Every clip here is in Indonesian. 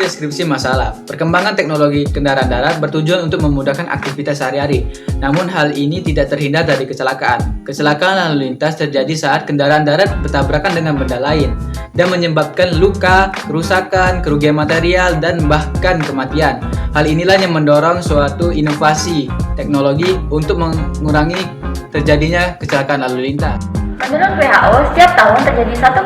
deskripsi masalah. Perkembangan teknologi kendaraan darat bertujuan untuk memudahkan aktivitas sehari-hari. Namun hal ini tidak terhindar dari kecelakaan. Kecelakaan lalu lintas terjadi saat kendaraan darat bertabrakan dengan benda lain dan menyebabkan luka, kerusakan, kerugian material, dan bahkan kematian. Hal inilah yang mendorong suatu inovasi teknologi untuk mengurangi terjadinya kecelakaan lalu lintas. Menurut WHO, setiap tahun terjadi 1,35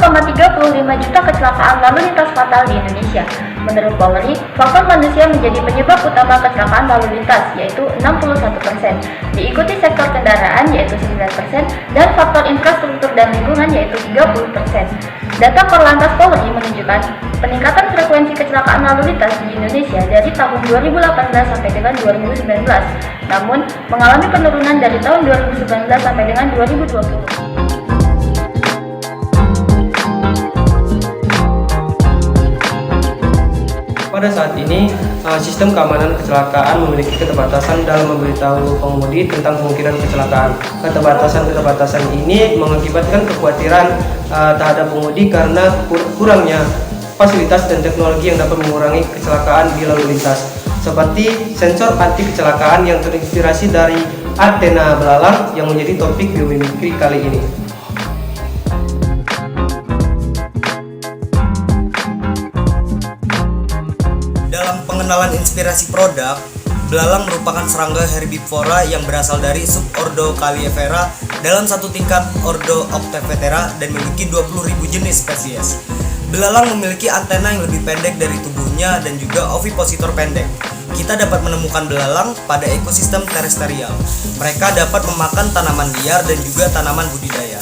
juta kecelakaan lalu lintas fatal di Indonesia. Menurut Polri, faktor manusia menjadi penyebab utama kecelakaan lalu lintas, yaitu 61%. Diikuti sektor kendaraan, yaitu 9%, dan faktor infrastruktur dan lingkungan, yaitu 30%. Data Korlantas Polri menunjukkan peningkatan frekuensi kecelakaan lalu lintas di Indonesia dari tahun 2018 sampai dengan 2019, namun mengalami penurunan dari tahun 2019 sampai dengan 2020. Pada saat ini, sistem keamanan kecelakaan memiliki keterbatasan dalam memberitahu pengemudi tentang kemungkinan kecelakaan. Keterbatasan ini mengakibatkan kekhawatiran terhadap pengemudi karena kurangnya fasilitas dan teknologi yang dapat mengurangi kecelakaan di lalu lintas, seperti sensor anti kecelakaan yang terinspirasi dari antena belalang yang menjadi topik biomimikri kali ini. Dalam pengenalan inspirasi produk, belalang merupakan serangga herbivora yang berasal dari subordo Calliopera dalam satu tingkat ordo Octaviiptera dan memiliki 20.000 jenis spesies. Belalang memiliki antena yang lebih pendek dari tubuhnya dan juga ovipositor pendek. Kita dapat menemukan belalang pada ekosistem terestrial. Mereka dapat memakan tanaman liar dan juga tanaman budidaya.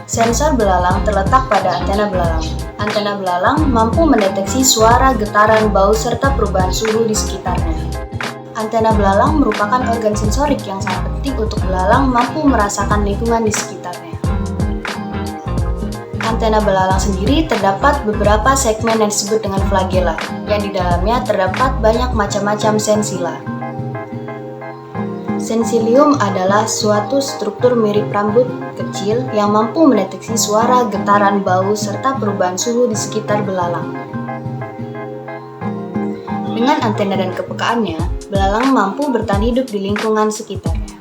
Sensor belalang terletak pada antena belalang. Antena belalang mampu mendeteksi suara, getaran, bau, serta perubahan suhu di sekitarnya. Antena belalang merupakan organ sensorik yang sangat penting untuk belalang mampu merasakan lingkungan di sekitarnya. Antena belalang sendiri terdapat beberapa segmen yang disebut dengan flagella, yang di dalamnya terdapat banyak macam-macam sensilla. Sensilium adalah suatu struktur mirip rambut kecil yang mampu mendeteksi suara, getaran, bau, serta perubahan suhu di sekitar belalang. Dengan antena dan kepekaannya, belalang mampu bertahan hidup di lingkungan sekitarnya.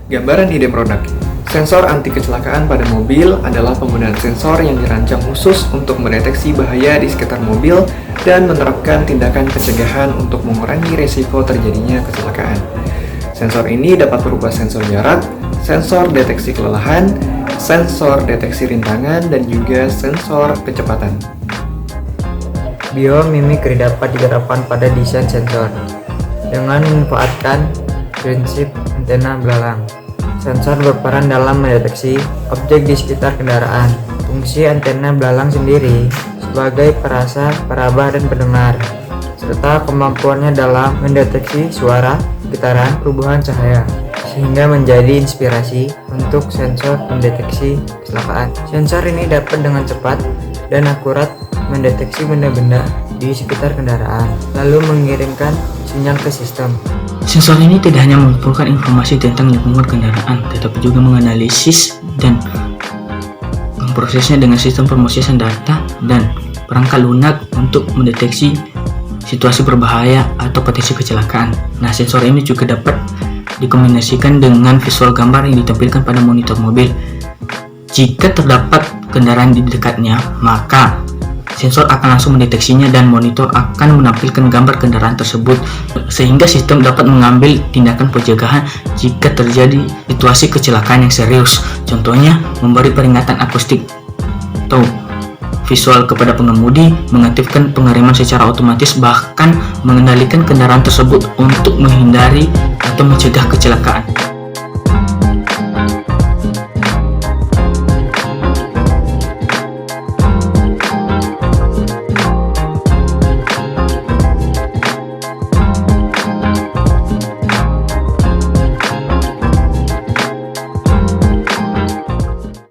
Gambaran ide produk. Sensor anti kecelakaan pada mobil adalah penggunaan sensor yang dirancang khusus untuk mendeteksi bahaya di sekitar mobil dan menerapkan tindakan pencegahan untuk mengurangi resiko terjadinya kecelakaan. Sensor ini dapat berupa sensor jarak, sensor deteksi kelelahan, sensor deteksi rintangan, dan juga sensor kecepatan. Biomimikri dapat diterapkan pada desain sensor dengan memanfaatkan prinsip antena belalang. Sensor berperan dalam mendeteksi objek di sekitar kendaraan. Fungsi antena belalang sendiri sebagai perasa, peraba, dan pendengar, serta kemampuannya dalam mendeteksi suara, getaran, perubahan cahaya, sehingga menjadi inspirasi untuk sensor mendeteksi kecelakaan. Sensor ini dapat dengan cepat dan akurat mendeteksi benda-benda di sekitar kendaraan, lalu mengirimkan sinyal ke sistem. Sensor ini tidak hanya mengumpulkan informasi tentang lingkungan kendaraan, tetapi juga menganalisis dan memprosesnya dengan sistem pemrosesan data dan perangkat lunak untuk mendeteksi situasi berbahaya atau potensi kecelakaan. Nah, sensor ini juga dapat dikombinasikan dengan visual gambar yang ditampilkan pada monitor mobil. Jika terdapat kendaraan di dekatnya, maka sensor akan langsung mendeteksinya dan monitor akan menampilkan gambar kendaraan tersebut, sehingga sistem dapat mengambil tindakan pencegahan jika terjadi situasi kecelakaan yang serius. Contohnya, memberi peringatan akustik atau visual kepada pengemudi, mengaktifkan pengereman secara otomatis, bahkan mengendalikan kendaraan tersebut untuk menghindari atau mencegah kecelakaan.